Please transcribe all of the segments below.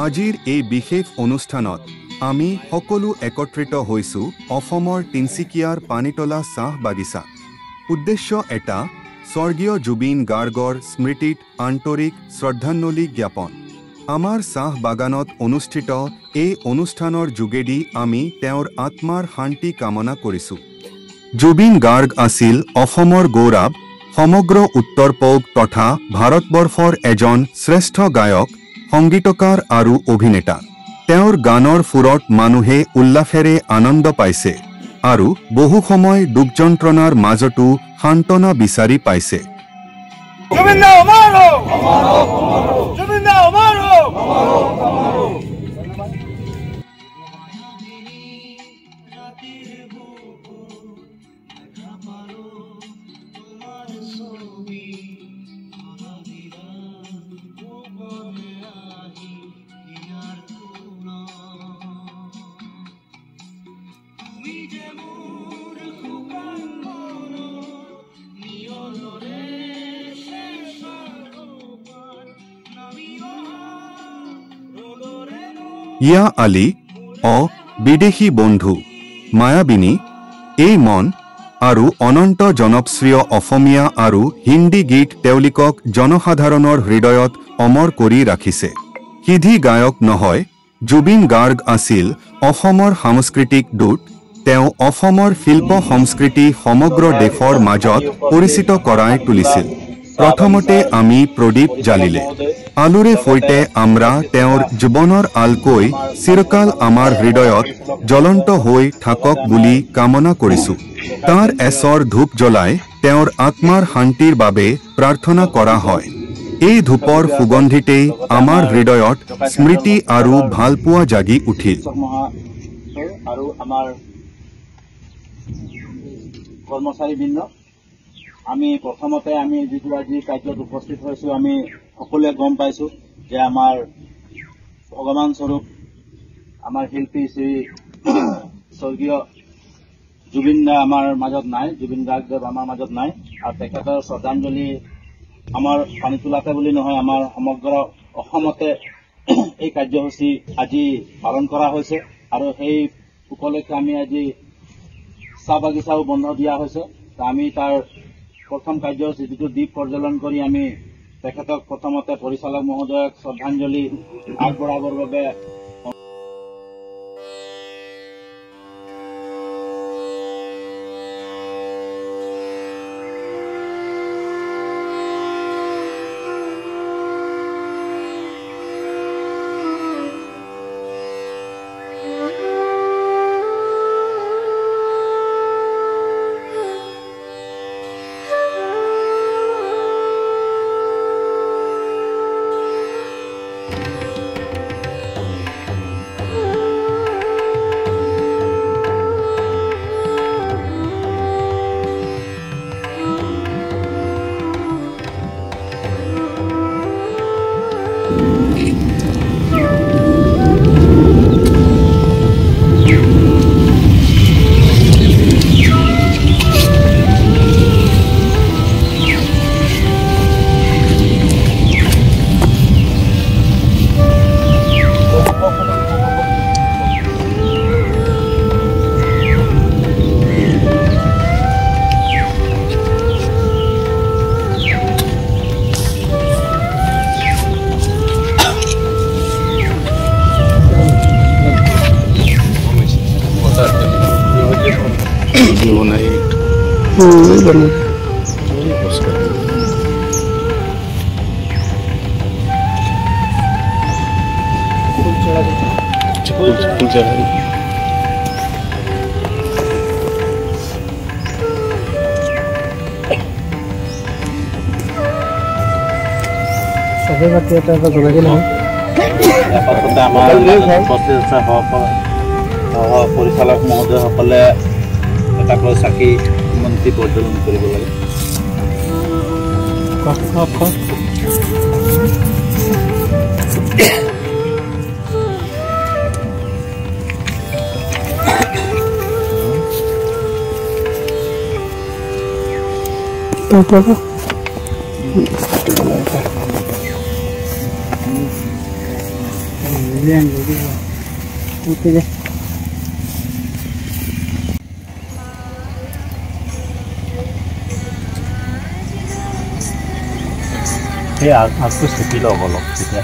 আজিৰ এই বিশেষ অনুষ্ঠানত আমি সকলো একত্ৰিত হৈছোঁ অসমৰ তিনিচুকীয়াৰ পানীতলা চাহ বাগিচা। উদ্দেশ্য এটা, স্বৰ্গীয় জুবিন গাৰ্গৰ স্মৃতিত আন্তৰিক শ্ৰদ্ধাঞ্জলি জ্ঞাপন। আমাৰ চাহ বাগানত অনুষ্ঠিত এই অনুষ্ঠানৰ যোগেদি আমি তেওঁৰ আত্মাৰ শান্তি কামনা কৰিছোঁ। জুবিন গাৰ্গ আছিল অসমৰ গৌৰৱ, সমগ্ৰ উত্তৰ-পূব তথা ভাৰতবৰ্ষৰ এজন শ্ৰেষ্ঠ গায়ক, সংগীতকাৰ আৰু অভিনেতা। তেওঁৰ গানৰ সুৰত মানুহে উল্লাসেৰে আনন্দ পাইছে আৰু বহু সময় দুখ যন্ত্ৰণাৰ মাজতো সান্তনা বিচাৰি পাইছে। ইয়া আলী, বিদেশী বন্ধু, মায়াবিনী, এই মন আৰু অনন্ত জনপ্ৰিয় অসমীয়া আৰু হিন্দী গীত তেওঁলোকক জনসাধাৰণৰ হৃদয়ত অমৰ কৰি ৰাখিছে। সিধি গায়ক নহয়, জুবিন গাৰ্গ আছিল অসমৰ সাংস্কৃতিক দূত। তেওঁ অসমৰ শিল্প সংস্কৃতি সমগ্ৰ দেশৰ মাজত পৰিচিত কৰাই তুলিছিল। প্ৰথমতে আমি প্ৰদীপ জ্বালিলে আলোৰে সৈতে আমৰা তেওঁৰ জীৱনৰ আলকৈ চিৰকাল আমাৰ হৃদয়ত জ্বলন্ত হৈ থাকক বুলি কামনা কৰিছোঁ। তাৰ এচৰ ধূপ জ্বলাই তেওঁৰ আত্মাৰ শান্তিৰ বাবে প্ৰাৰ্থনা কৰা হয়। এই ধূপৰ সুগন্ধিতেই আমাৰ হৃদয়ত স্মৃতি আৰু ভালপোৱা জাগি উঠিল। আৰু আমাৰ কৰ্মচাৰীবৃন্দ, আমি প্ৰথমতে যিটো আজি কাৰ্যত উপস্থিত হৈছোঁ, আমি সকলোৱে গম পাইছোঁ যে আমাৰ ভগৱান স্বৰূপ আমাৰ শিল্পী শ্ৰী স্বৰ্গীয় জুবিন দা আমাৰ মাজত নাই, জুবিন গাৰ্গদেৱ আমাৰ মাজত নাই। আৰু তেখেতৰ শ্ৰদ্ধাঞ্জলি আমাৰ পানীতোলাতে বুলি নহয়, আমাৰ সমগ্ৰ অসমতে এই কাৰ্যসূচী আজি পালন কৰা হৈছে। আৰু সেই উপলক্ষে আমি আজি চাহ বাগিচাও বন্ধ দিয়া হৈছে। আমি তাৰ প্ৰথম কাৰ্যসূচী যিটো দ্বীপ প্ৰজ্বলন কৰি আমি তেখেতক প্ৰথমতে পৰিচালক মহোদয়ক শ্ৰদ্ধাঞ্জলি আগবঢ়াবৰ বাবে পৰিচালক মহোদয়সকলে এটাকৈ চাকি মন্ত্ৰী প্ৰজ্বলন কৰিব লাগে। সেই আগটো চেপি লওক অলপ তেতিয়া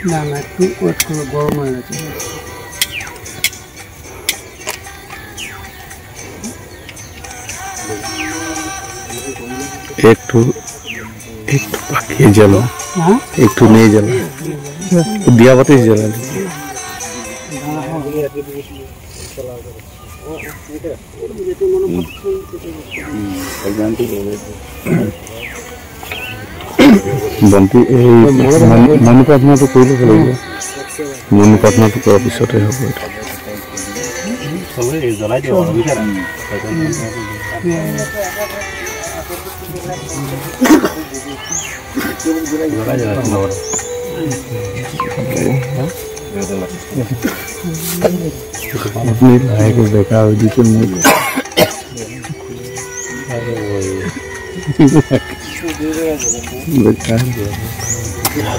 না না একটু ওয়েট করো গরম হয়ে গেছে একটু পাকিয়ে জ্বালো একটু নিয়ে জ্বালো দিয়া বাতি জ্বালা বন্তি এই মনি প্ৰাৰ্থনাটো কৰি ল'ব লাগিব মনি প্ৰাৰ্থনাটো কৰাৰ পিছতে হ'ব জ্বলাই দিব আপনি লাহেকে বেকা হৈ দিছে মোক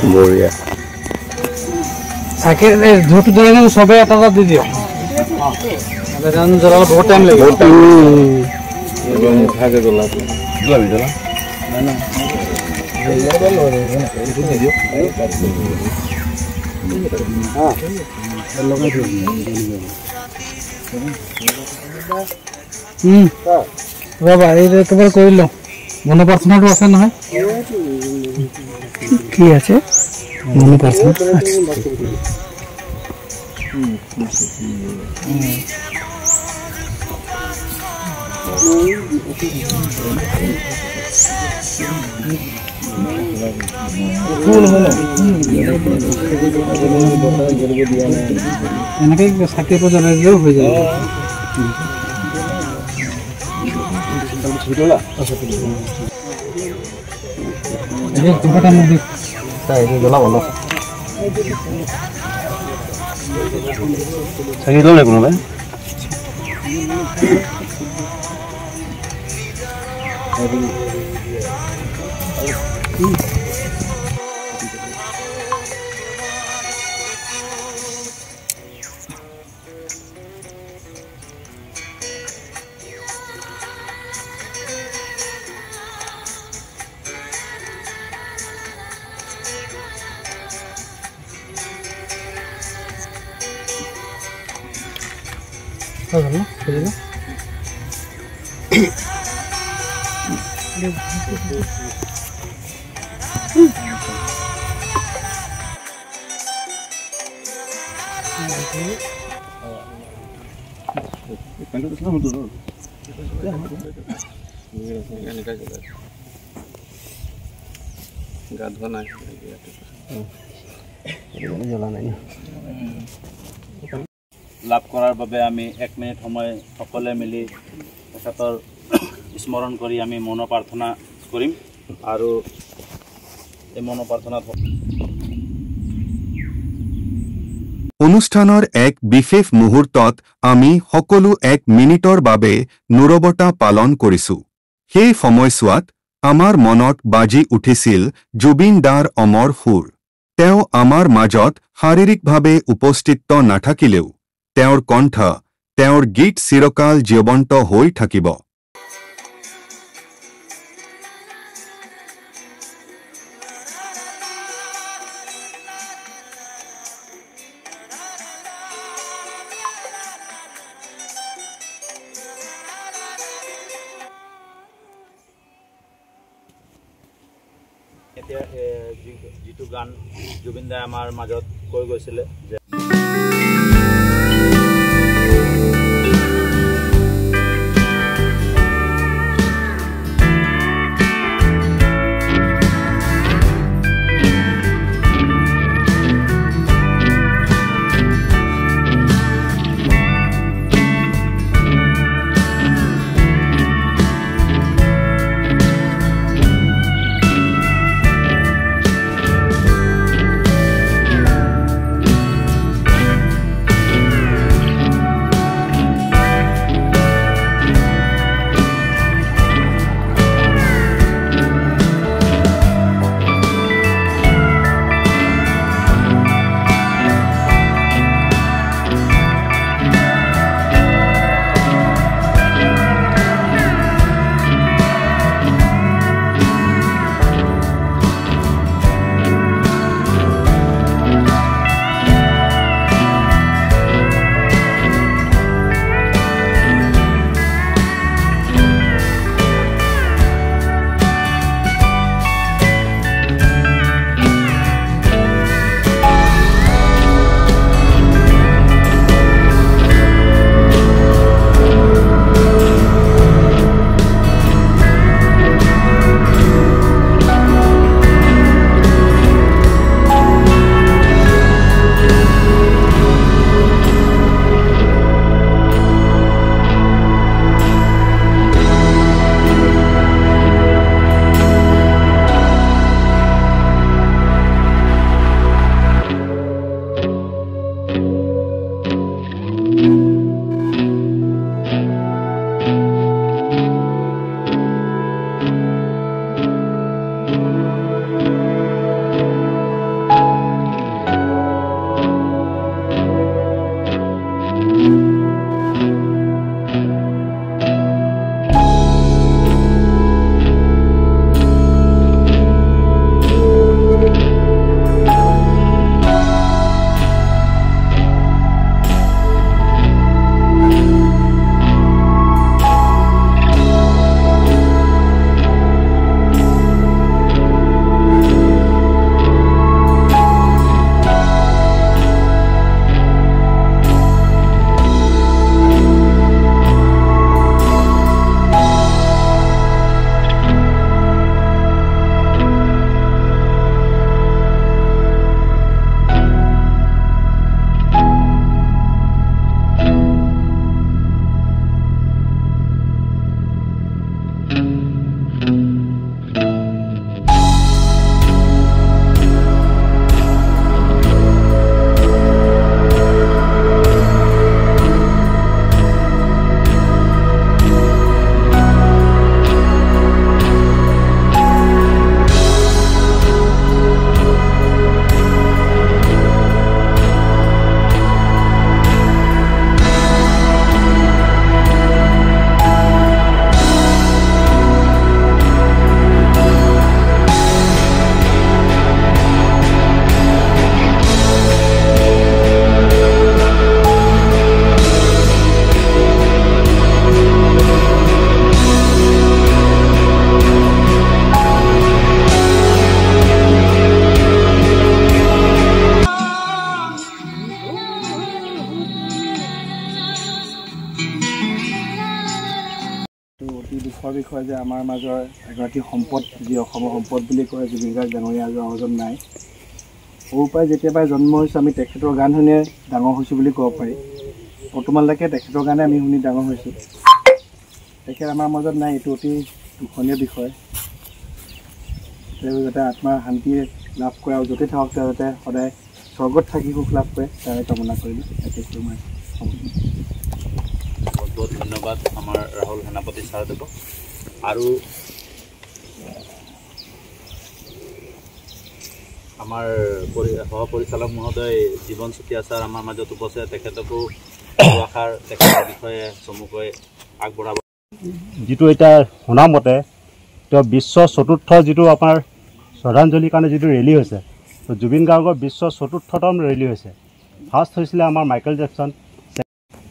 বঢ়িয়া চাকে ধূপটো জ্বলাই সবে এটা এটা দি দিওঁ জ্বলালে বহুত টাইম লাগিব মুঠাকে জ্বলাব জ্বলাবি জ্বলা ৰবা এই একেবাৰে কৰি লওঁ মনে প্ৰাৰ্থনাটো আছে নহয় কি আছে মনে প্ৰাৰ্থনা এনেকৈ চাকি জ্বলাই দিলেও হৈ যায় জ্বলাব অলপ চাকি জ্বলাই কোনোবাই লাভ কৰাৰ বাবে আমি 1 মিনিট সময় সকলোৱে মিলি তেখেতৰ স্মৰণ কৰি আমি মন প্ৰাৰ্থনা কৰিম আৰু এই মন প্ৰাৰ্থনাত অনুষ্ঠানৰ এক বিশেষ মুহূৰ্তত আমি সকলো 1 মিনিটৰ বাবে নীৰৱতা পালন কৰিছো। সেই সময়ছোৱাত আমাৰ মনত বাজি উঠিছিল জুবিন দাৰ অমৰ সুৰ। তেওঁ আমাৰ মাজত শাৰীৰিকভাৱে উপস্থিত নাথাকিলেও তেওঁৰ কণ্ঠ, তেওঁৰ গীত চিৰকাল জীৱন্ত হৈ থাকিব। এতিয়া যিটো গান জুবিন দাই আমাৰ মাজত কৈ গৈছিলে যে দুখৰ বিষয় যে আমাৰ মাজৰ এগৰাকী সম্পদ যি অসমৰ সম্পদ বুলি কয় জুবিন গাৰ্গ ডাঙৰীয়া এজন নাই। সৰুৰ পৰাই যেতিয়াৰ পৰাই জন্ম হৈছোঁ আমি তেখেতৰ গান শুনিয়ে ডাঙৰ হৈছোঁ বুলি ক'ব পাৰি। বৰ্তমানলৈকে তেখেতৰ গানে আমি শুনি ডাঙৰ হৈছোঁ। তেখেত আমাৰ মাজত নাই, এইটো অতি দুখনীয় বিষয়। তেওঁ যাতে আত্মাৰ শান্তি লাভ কৰে আৰু য'তে থাকক তেওঁ যাতে সদায় স্বৰ্গত থাকি সুখ লাভ কৰে তাৰে কামনা কৰিলোঁ। মই বহুত বহুত ধন্যবাদ আমাৰ ৰাহুল সেনাপতি ছাৰদেৱক। আৰু আমাৰ সহপৰিচালক মহোদয় জীৱন চুতীয়া ছাৰ আমাৰ মাজত উপস্থিত, তেখেতকো দুআষাৰ তেখেতৰ বিষয়ে চমুকৈ আগবঢ়াব। যিটো এতিয়া শুনা মতে তেওঁ বিশ্ব চতুৰ্থ যিটো আমাৰ শ্ৰদ্ধাঞ্জলিৰ কাৰণে যিটো ৰেলী হৈছে, জুবিন গাৰ্গৰ বিশ্ব চতুৰ্থতম ৰেলী হৈছে। ফাৰ্ষ্ট হৈছিলে আমাৰ মাইকেল জেকচন।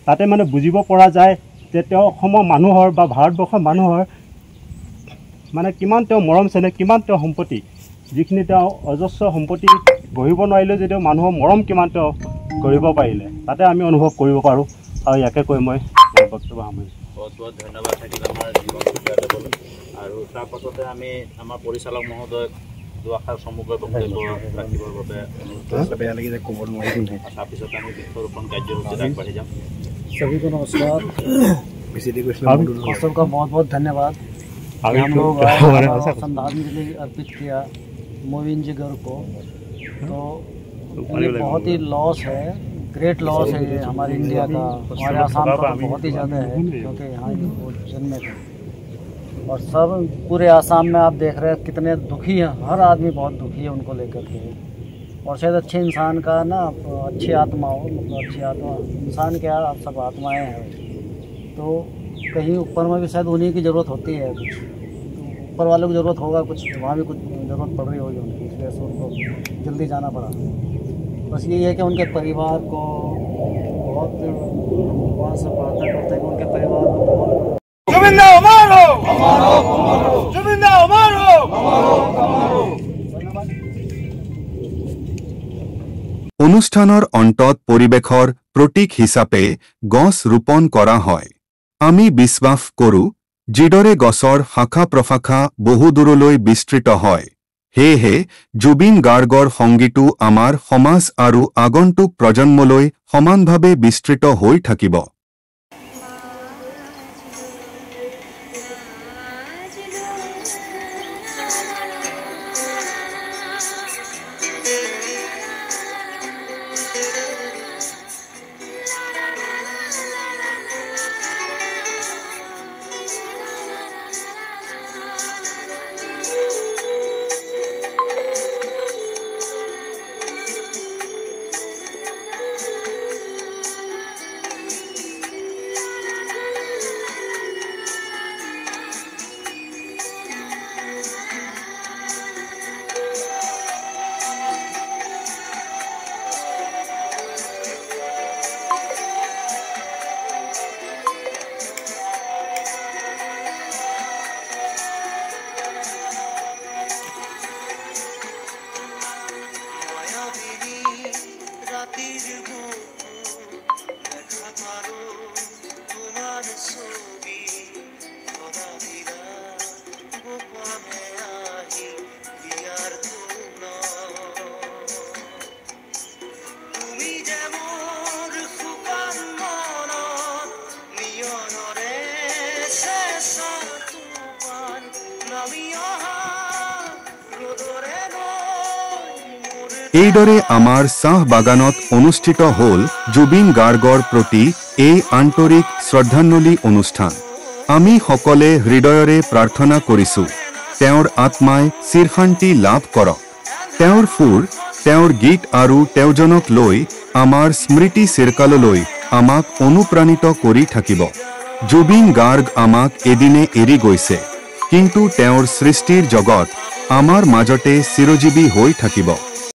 তাতে মানে বুজিব পৰা যায় যে তেওঁ অসমৰ মানুহৰ বা ভাৰতবৰ্ষৰ মানুহৰ মানে কিমান তেওঁ মৰম চেনেহ, কিমান তেওঁ সম্পত্তি, যিখিনি তেওঁ অজস্ৰ সম্পত্তি গঢ়িব নোৱাৰিলেও যদিও মানুহৰ মৰম কিমান তেওঁ কৰিব পাৰিলে, তাতে আমি অনুভৱ কৰিব পাৰোঁ। আৰু ইয়াকে কৈ মই বক্তব্য সামৰিছোঁ। বহুত বহুত ধন্যবাদ থাকিল আমাৰ জীৱন চুতীয়া দেৱলৈ। আৰু তাৰ পাছতে আমি আমাৰ পৰিচালক মহোদয়ক দুআষাৰ চমুকৈ বক্তব্য ৰাখিবৰ বাবে বেয়া লাগি যায় ক'ব নোৱাৰিম। তাৰপিছতে আমি বৃক্ষৰোপণ কাৰ্যসূচীত আগবাঢ়ি যাম। सभी को नमस्कार। सबका बहुत बहुत धन्यवाद। हम लोग श्रद्धांजलि अर्पित किया मोविन जिगर को। तो ये बहुत ही लॉस है, ग्रेट लॉस है ये हमारे इंडिया का। हमारे आसाम का तो बहुत ही ज़्यादा है क्योंकि यहाँ वो जन्मे थे। और सब पूरे आसाम में आप देख रहे हैं कितने दुखी हैं, हर आदमी बहुत दुखी है उनको लेकर के। और शायद अच्छे इंसान का ना अच्छी आत्मा हो, मतलब अच्छी आत्मा, इंसान क्या आप सब आत्माएं हैं। तो कहीं ऊपर में भी शायद उन्हीं की ज़रूरत होती है, कुछ ऊपर वालों की ज़रूरत होगा, कुछ वहाँ भी कुछ ज़रूरत पड़ रही होगी उनकी, इसलिए से उनको जल्दी जाना पड़ा। बस यही है कि उनके परिवार को बहुत भगवान से प्रार्थना करते हैं कि उनके परिवार को बहुत অনুষ্ঠানৰ অন্তত পৰিৱেশৰ প্ৰতীক হিচাপে গছ ৰোপণ কৰা হয়। আমি বিশ্বাস কৰোঁ যিদৰে গছৰ শাখা প্ৰশাখা বহু দূৰলৈ বিস্তৃত হয়, সেয়েহে জুবিন গাৰ্গৰ সংগীতো আমাৰ সমাজ আৰু আগন্তুক প্ৰজন্মলৈ সমানভাৱে বিস্তৃত হৈ থাকিব। এইদৰে আমাৰ চাহ বাগানত অনুষ্ঠিত হ'ল জুবিন গাৰ্গৰ প্ৰতি এই আন্তৰিক শ্ৰদ্ধাঞ্জলি অনুষ্ঠান। আমি সকলে হৃদয়ৰে প্ৰাৰ্থনা কৰিছোঁ তেওঁৰ আত্মাই চিৰশান্তি লাভ কৰক। তেওঁৰ সুৰ, তেওঁৰ গীত আৰু তেওঁজনক লৈ আমাৰ স্মৃতি চিৰকাললৈ আমাক অনুপ্ৰাণিত কৰি থাকিব। জুবিন গাৰ্গ আমাক এদিনে এৰি গৈছে, কিন্তু তেওঁৰ সৃষ্টিৰ জগত আমাৰ মাজতে চিৰজীৱী হৈ থাকিব।